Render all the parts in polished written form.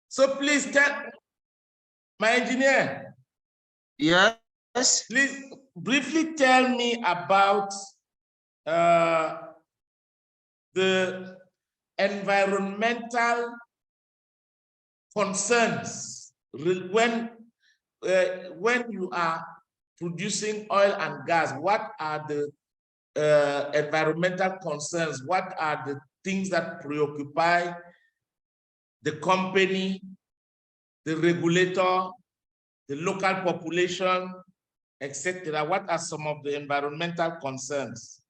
So please tell my engineer. Yes. Please briefly tell me about the environmental concerns when you are producing oil and gas. What are the environmental concerns? What are the things that preoccupy the company, the regulator, the local population, etc.? What are some of the environmental concerns?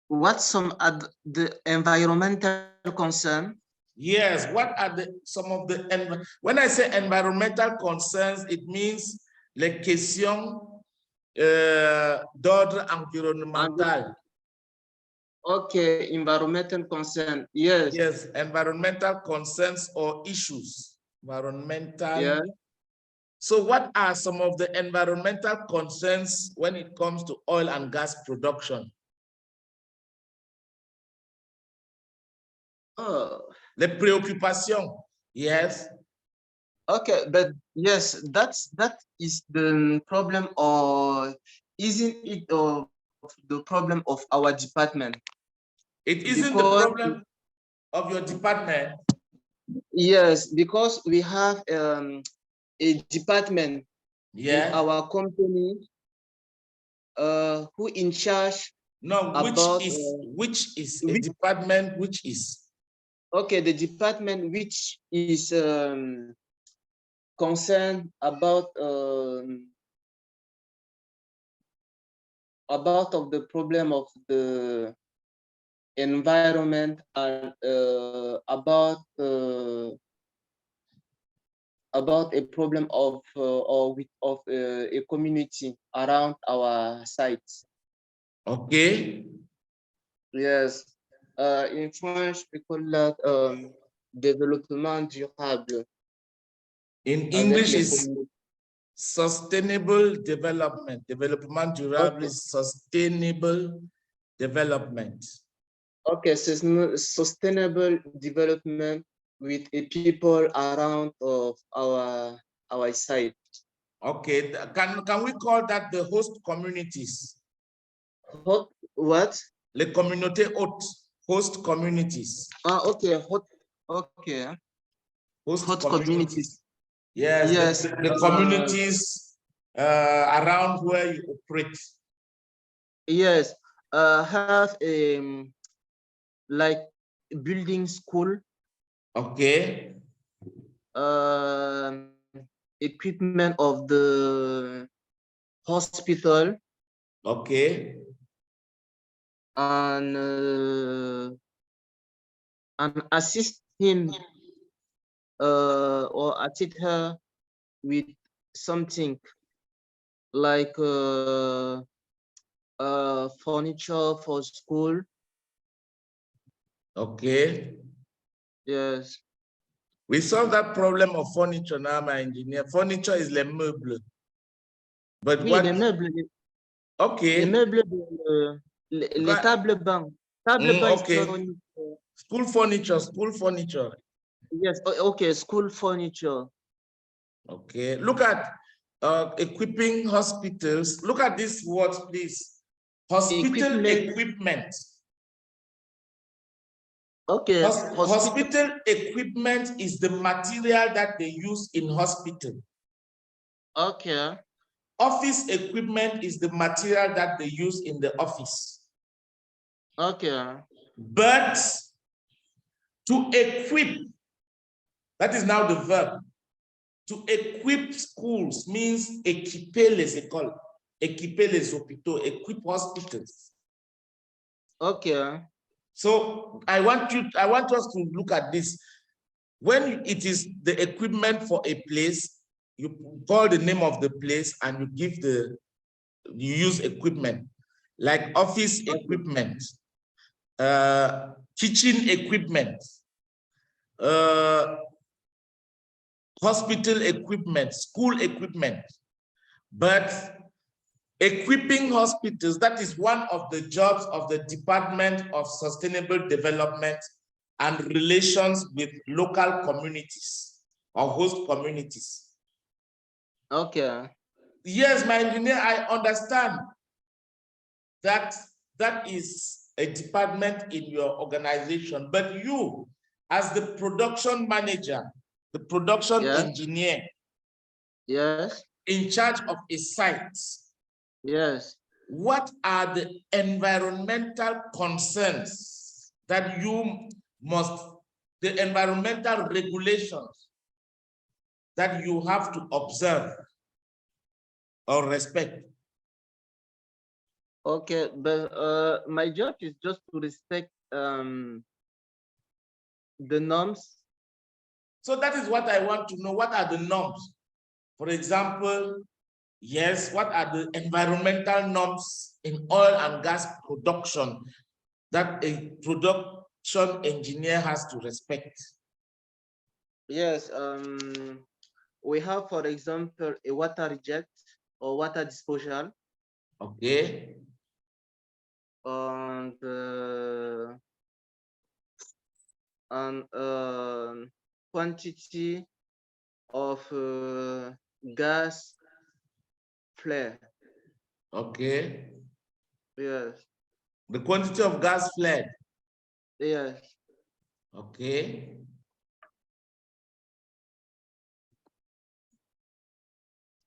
What some are the environmental concern? Yes, what are some of the, when I say environmental concerns, it means les questions d'ordre environnemental. Okay, environmental concern, yes. Yes, environmental concerns or issues, environmental. Yeah. So what are some of the environmental concerns when it comes to oil and gas production? Oh. The preoccupation, yes. Okay, but yes, that is the problem, or isn't it the problem of our department? It isn't the problem of your department. Yes, because we have a department in our company who in charge. No, about which is a department which is. Okay, the department which is concerned about of the problem of the environment and about a problem of a community around our sites. Okay. Yes. In French, we call that développement durable. In English, is sustainable development. Développement durable is sustainable development. Okay, so sustainable development with a people around of our site. Okay, can we call that the host communities? What? Les communautés hôtes, host communities. Ah, okay, okay. Host communities. Yes, yes. The communities around where you operate. Yes, have a like building school. Okay. Equipment of the hospital. Okay. And assist him or assist her with something like furniture for school. Okay. Yes. We solve that problem of furniture now, my engineer. Furniture is les meubles. But oui, what? Les meubles. Okay. Les meubles, les tables bancs. Okay. School furniture, school furniture. Yes, okay, school furniture. Okay, look at equipping hospitals. Look at these words, please. Hospital equipment. Okay. Hospital equipment is the material that they use in hospital. Okay. Office equipment is the material that they use in the office. Okay. But to equip, that is now the verb. To equip schools means équiper les écoles, équiper les hôpitaux, equip hospitals. Okay. So I want us to look at this. When it is the equipment for a place, you call the name of the place and you use equipment, like office equipment, kitchen equipment, hospital equipment, school equipment. But equipping hospitals, that is one of the jobs of the Department of Sustainable Development and relations with local communities or host communities. Okay. Yes, my engineer, I understand that that is a department in your organization, but you, as the production manager, the production engineer, yes, in charge of a site, yes, what are the environmental concerns that you must, the environmental regulations that you have to observe or respect? okay, but my job is just to respect the norms. So that is what I want to know. What are the norms? For example, yes, what are the environmental norms in oil and gas production that a production engineer has to respect? Yes, we have, for example, a water reject or water disposal. Okay. And quantity of gas flare. Okay. Yes. The quantity of gas fled. Yes. Okay.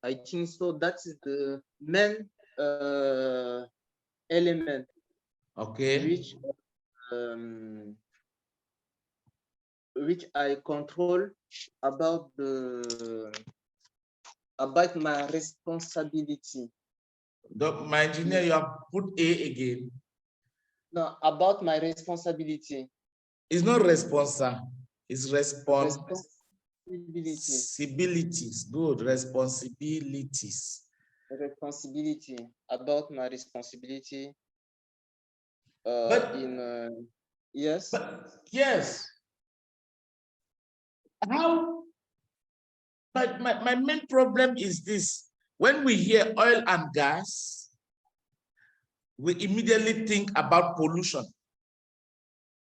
I think so. That is the main element. Okay. Which I control about my responsibility. My engineer, you have put A again. No, about my responsibility. It's not responsa, it's responsibilities. Good, responsibilities. Responsibility, about my responsibility. Yes. Yes. How? But my main problem is this. When we hear oil and gas, we immediately think about pollution.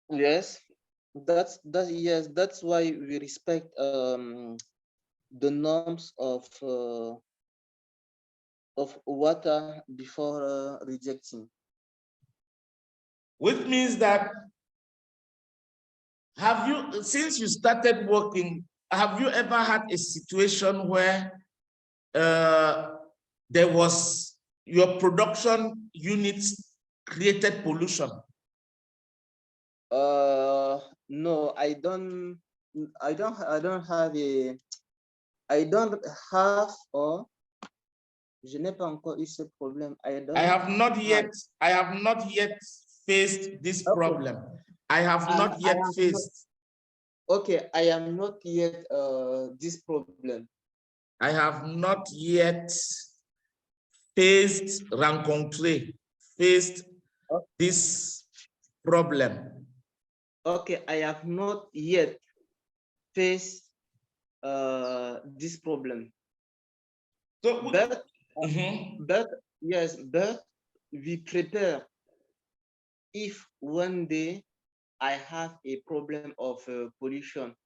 Yes, that's why we respect the norms of water before rejecting. Which means that, have you, since you started working, have you ever had a situation where there was your production units created pollution? No, I don't have, or je n'ai pas encore eu ce problème. I have not yet faced this problem. I have not yet faced. Okay, I am not yet this problem. I have not yet faced this problem. Okay, I have not yet faced this problem. So, but yes, but we prepare if one day I have a problem of pollution,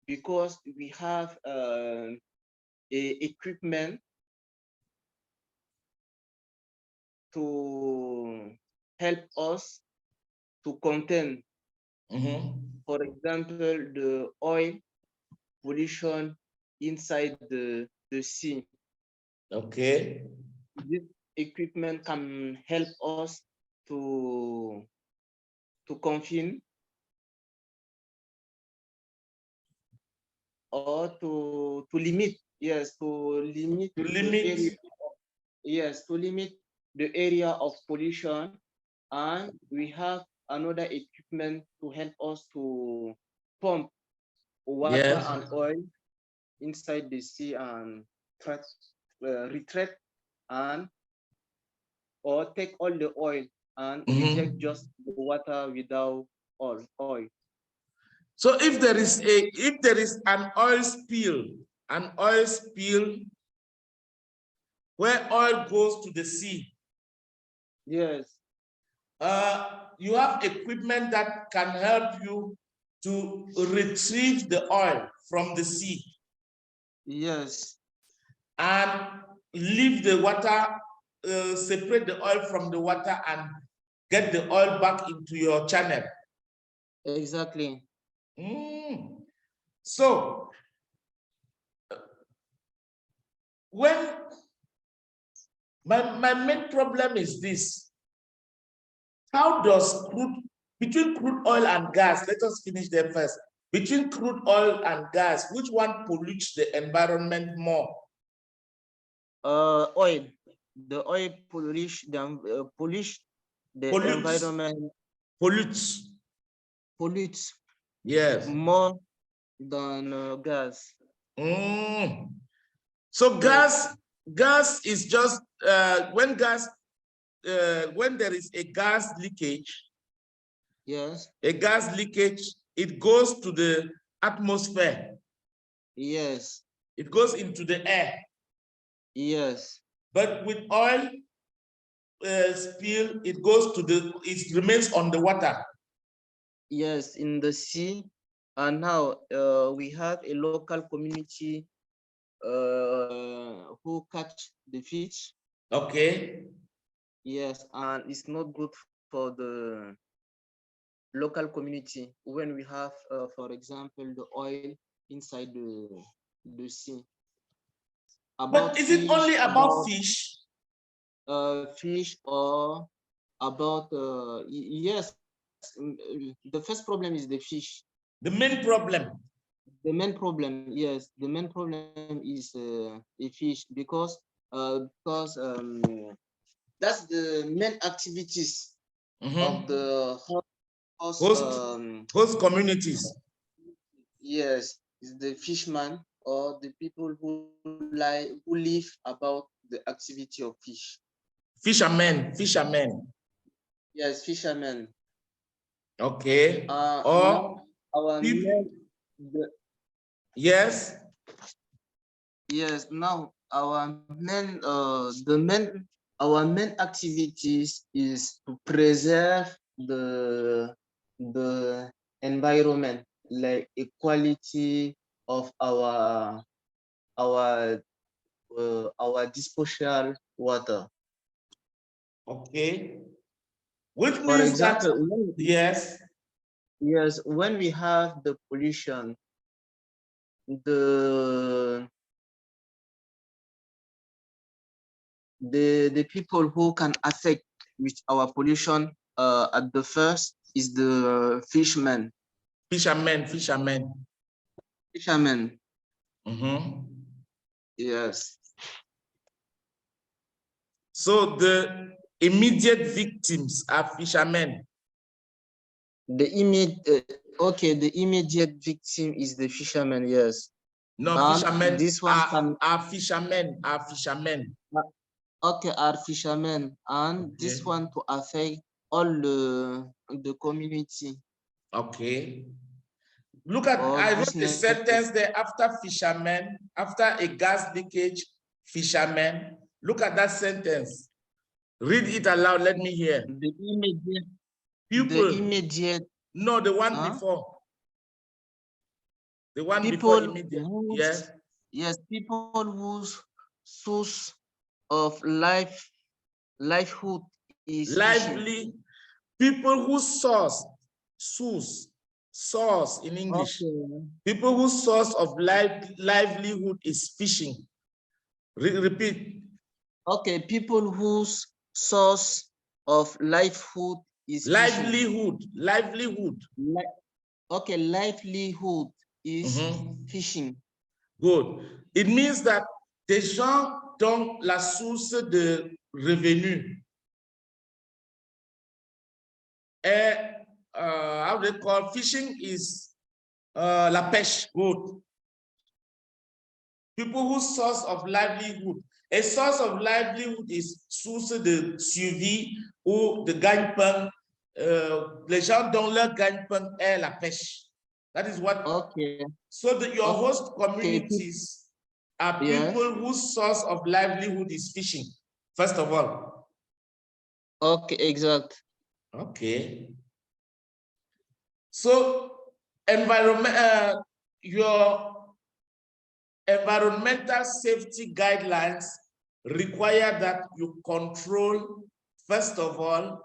because we have a equipment to help us to contain, for example, the oil pollution inside the sea. Okay. This equipment can help us to confine or to limit, yes, to limit the area of pollution. And we have another equipment to help us to pump water and oil inside the sea and retract and or take all the oil and reject just the water without oil. So if there is an oil spill where oil goes to the sea, yes, you have equipment that can help you to retrieve the oil from the sea. Yes. And leave the water, separate the oil from the water and get the oil back into your channel. Exactly. So, when my main problem is this, how does between crude oil and gas, let us finish there first. Between crude oil and gas, which one pollutes the environment more? Oil. The oil pollutes the environment. Pollutes. Yes. More than gas. So gas is just when there is a gas leakage. Yes. A gas leakage, it goes to the atmosphere. Yes. It goes into the air. Yes. But with oil spill, it remains on the water. Yes, in the sea. And now we have a local community who catch the fish. Okay. Yes, and it's not good for the local community when we have, for example, the oil inside the sea. But is it only about fish? Fish, or about yes, the first problem is the fish. The main problem. The main problem, yes, the main problem is a fish because that's the main activities of the host communities. Yes, is the fisherman or the people who live about the activity of fish. Fishermen. Yes, fishermen. Okay. Or our people. Yes. Yes. Now our main activities is to preserve the environment, like equality of our disposal water. Okay. Which means, for example, yes, when we have the pollution, the people who can affect with our pollution at the first is the fishermen. Fishermen. Yes. So the immediate victims are fishermen. The immediate victim is the fisherman. Yes. No, fishermen. This one are fishermen. Okay, are fishermen, and this one to affect all the community. Okay. Look at, I wrote a sentence there after fishermen, after a gas leakage, fishermen. Look at that sentence. Read it aloud. Let me hear. The immediate. People. The immediate. No, the one before. The one people before immediate. Yes. Yes, people whose source of livelihood is lively. People whose source in English. Okay. People whose source of livelihood is fishing. Repeat. Okay, people whose source of livelihood is livelihood. Okay, livelihood is fishing. Good. It means that des gens dont la source de revenus est, how they call fishing is la pêche. Good. People whose source of livelihood. A source of livelihood is source de suivi ou de gagne-pain. Les gens dont leur gagne-pain est la pêche. That is what. Okay. So that your host communities are people whose source of livelihood is fishing, first of all. Okay, exact. Okay. So your environmental safety guidelines require that you control, first of all,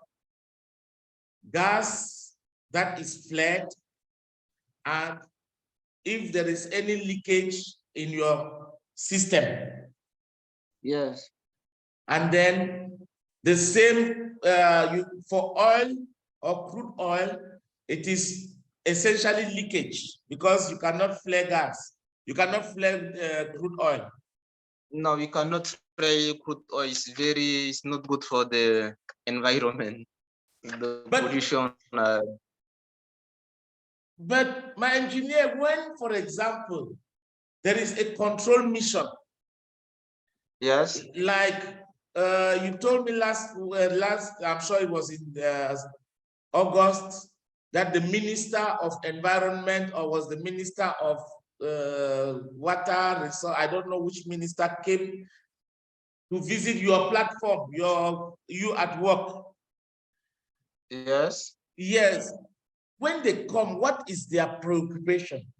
gas that is fled, and if there is any leakage in your system. Yes. And then the same for oil or crude oil, it is essentially leakage because you cannot flare gas. You cannot flare crude oil. No, we cannot flare crude oil. It's not good for the environment. The pollution. But my engineer, when, for example, there is a control mission. Yes. Like you told me last, I'm sure it was in August, that the Minister of Environment, or was the Minister of Water Resource, I don't know which minister, came to visit your platform, you at work. Yes. Yes. When they come, what is their preoccupation?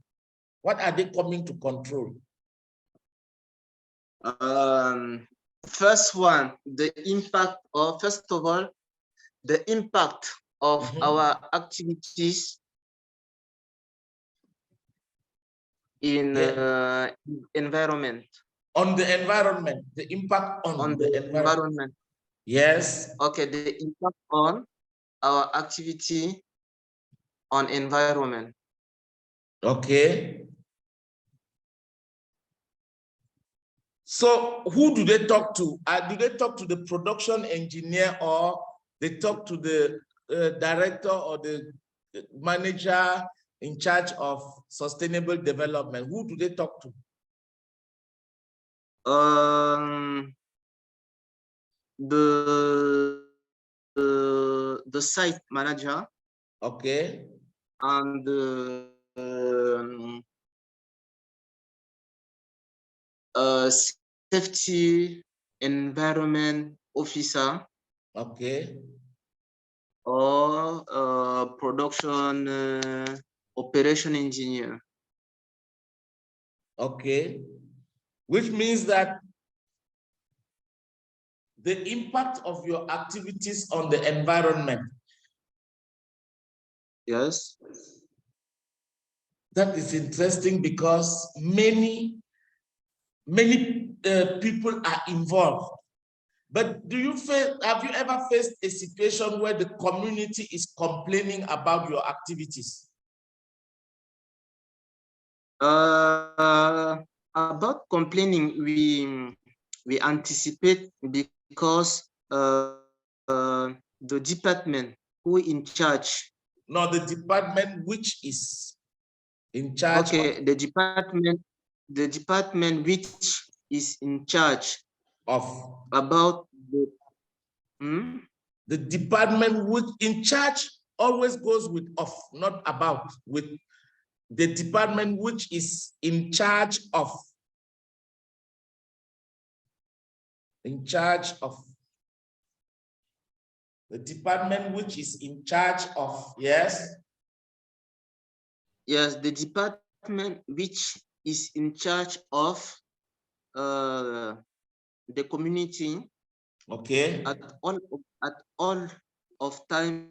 What are they coming to control? First one, the impact, or first of all, the impact of our activities in environment. On the environment, the impact on the environment. Yes. Okay, the impact on our activity on environment. Okay. So who do they talk to? Do they talk to the production engineer, or they talk to the director or the manager in charge of sustainable development? Who do they talk to? The site manager. Okay. And the safety environment officer. Okay. Or production operation engineer. Okay. Which means that the impact of your activities on the environment. Yes. That is interesting because many people are involved. But have you ever faced a situation where the community is complaining about your activities? About complaining, we anticipate, because the department who in charge. No, the department which is in charge. Okay, the department which is in charge of about the the department which in charge always goes with of, not about, with the department which is in charge of. In charge of. The department which is in charge of, yes? Yes, the department which is in charge of the community. Okay. At all of time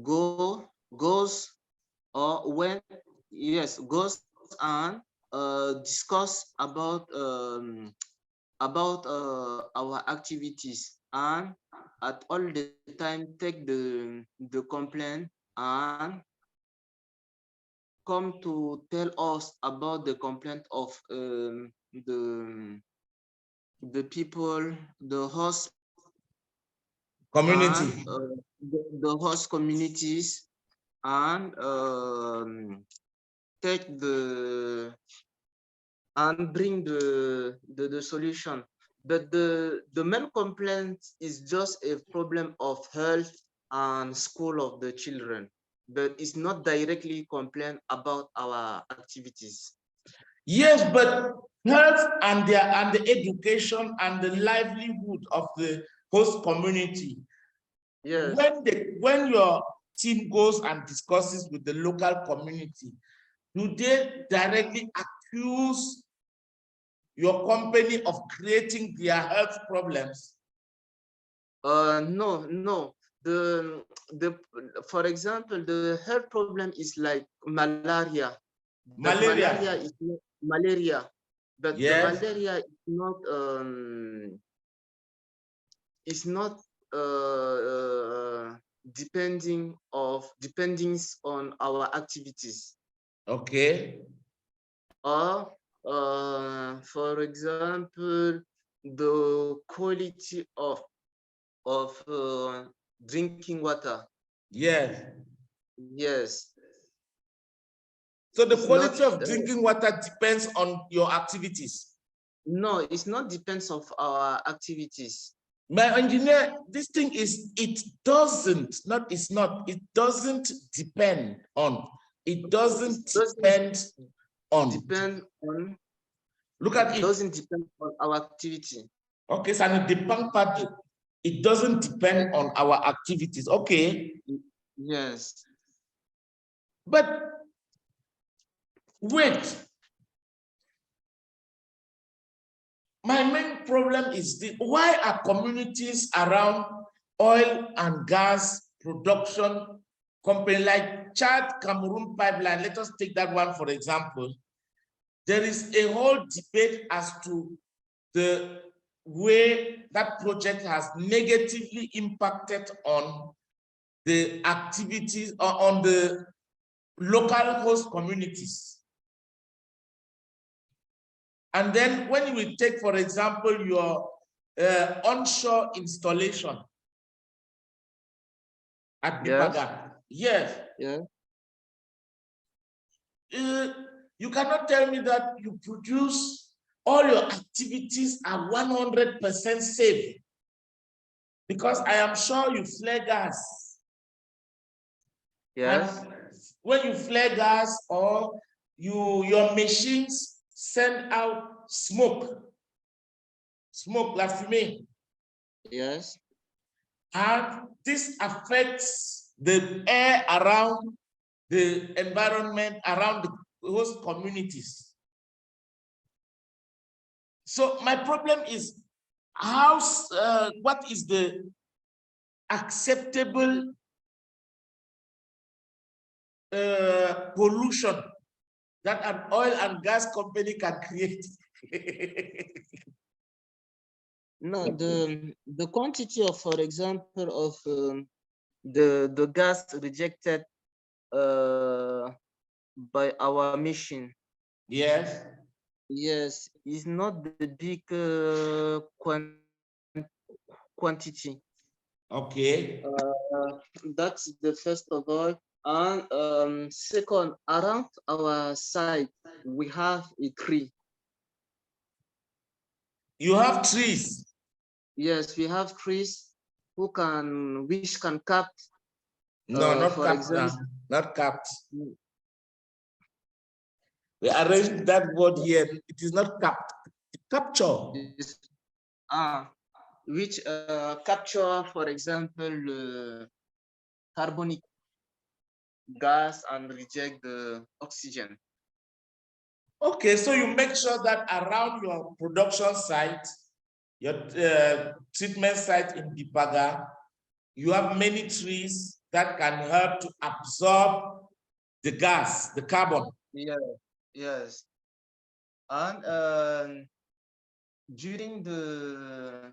goes or when, yes, goes and discuss about our activities, and at all the time take the complaint and come to tell us about the complaint of the people, the host community, and, the host communities, and take and bring the solution. But the main complaint is just a problem of health and school of the children, but it's not directly complaint about our activities. Yes, but health and the education and the livelihood of the host community. Yes. When your team goes and discusses with the local community, do they directly accuse your company of creating their health problems? No. For example, the health problem is like malaria. Malaria is not malaria, but yes. the malaria is not depending on our activities. Okay. Or for example, the quality of drinking water. Yes. Yes. So the quality of drinking water depends on your activities. No, it's not depends of our activities. My engineer, this thing is, it doesn't depend on. It doesn't depend on. Look at it. It doesn't depend on our activity. Okay, so it doesn't depend on our activities. Okay. Yes. But wait. My main problem is why are communities around oil and gas production company like Chad Cameroon pipeline? Let us take that one for example. There is a whole debate as to the way that project has negatively impacted on the activities or on the local host communities. And then when you will take, for example, your onshore installation at Dipaga. Yes. Yeah. You cannot tell me that you produce all your activities are 100% safe, because I am sure you flare gas. Yes. And when you flare gas or your machines send out smoke like fumée. Yes. And this affects the air around the environment, around the host communities. So my problem is what is the acceptable pollution that an oil and gas company can create? No, the quantity of, for example, of the gas rejected by our machine. Yes. Yes, is not the big quantity. Okay. That's the first of all. And second, around our site, we have a tree. You have trees? Yes, we have trees which can capture. No, not capture. Not capped. We arranged that word here. It is not capped. Capture. Which capture, for example, carbonic gas and reject the oxygen. Okay, so you make sure that around your production site, your treatment site in Dipaga, you have many trees that can help to absorb the gas, the carbon. Yeah, yes. And during the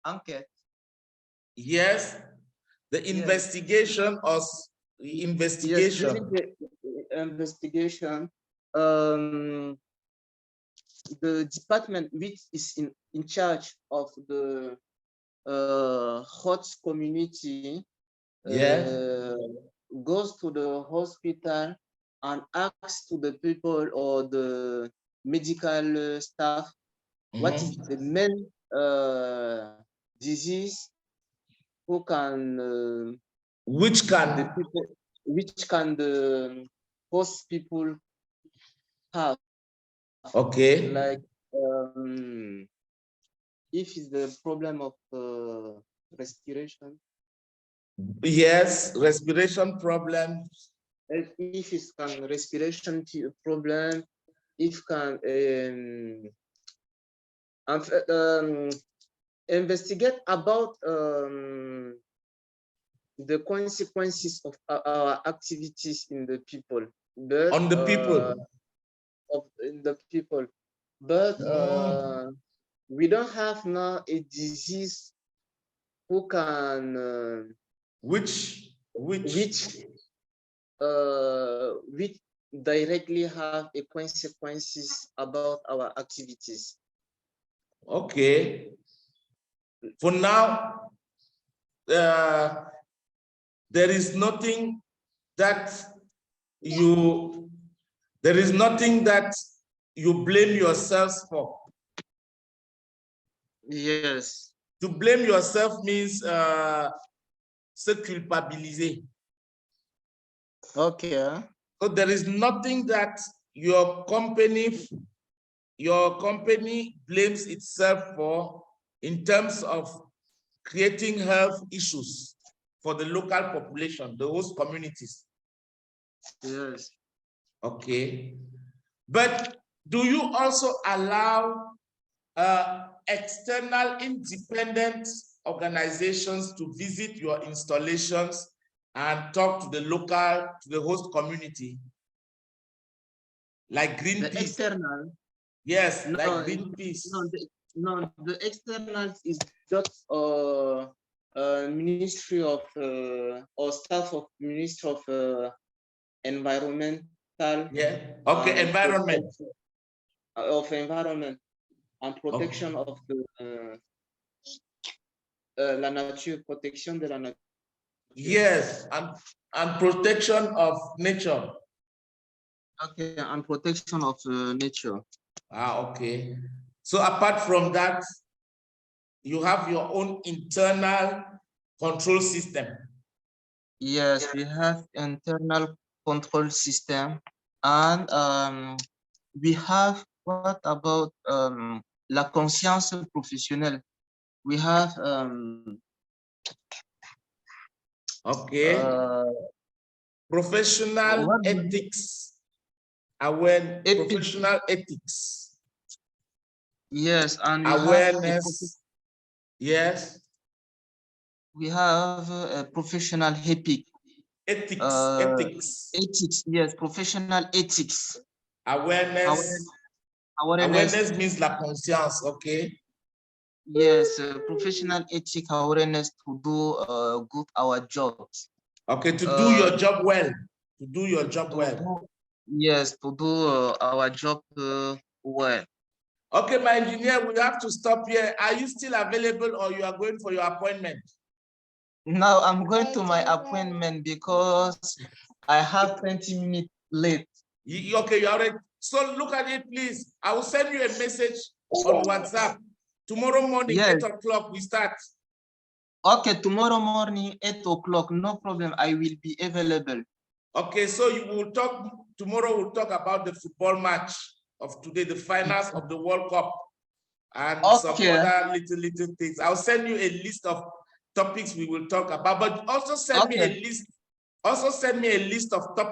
enquête. Yes, the investigation or the investigation. Yes, during the investigation, the department which is in charge of the host community goes to the hospital and asks to the people or the medical staff what is the main disease who can which can the host people have. Okay. Like if it's the problem of respiration. Yes, respiration problems. if it's can respiration problem, if can investigate about the consequences of our activities in the people, but on the people, in the people, but we don't have now a disease who can which directly have a consequences about our activities. Okay. For now, there is nothing that you blame yourselves for. Yes. To blame yourself means se culpabiliser. Okay. So there is nothing that your company blames itself for in terms of creating health issues for the local population, the host communities. Yes. Okay. But do you also allow external independent organizations to visit your installations and talk to the local, to the host community? Like Greenpeace. The external? Yes, no, like Greenpeace. The external is just Ministry of or staff of Ministry of Environmental. Yeah. Okay, environment. Of environment and protection of the la nature, protection de la nature. Yes, and protection of nature. Okay, and protection of nature. Ah, okay. So apart from that, you have your own internal control system. Yes, we have internal control system, and we have, what about la conscience professionnelle? We have okay, professional ethics. Professional ethics. Yes, and we awareness. Yes. We have a professional ethics. Ethics. Yes, professional ethics. Awareness. Awareness means la conscience, okay? Yes, professional ethics awareness to do good our jobs. Okay, to do your job well. To do your job well. Yes, to do our job well. Okay, my engineer, we have to stop here. Are you still available or you are going for your appointment? No, I'm going to my appointment because I have 20 minutes late. Okay, you already. So look at it, please. I will send you a message on WhatsApp. Tomorrow morning, yes. 8 o'clock, we start. Okay, tomorrow morning, 8 o'clock, no problem. I will be available. Okay, so you will talk, tomorrow we'll talk about the football match of today, the finals of the World Cup, and some other little things. I'll send you a list of topics we will talk about, but also send me a list. Also send me a list of topics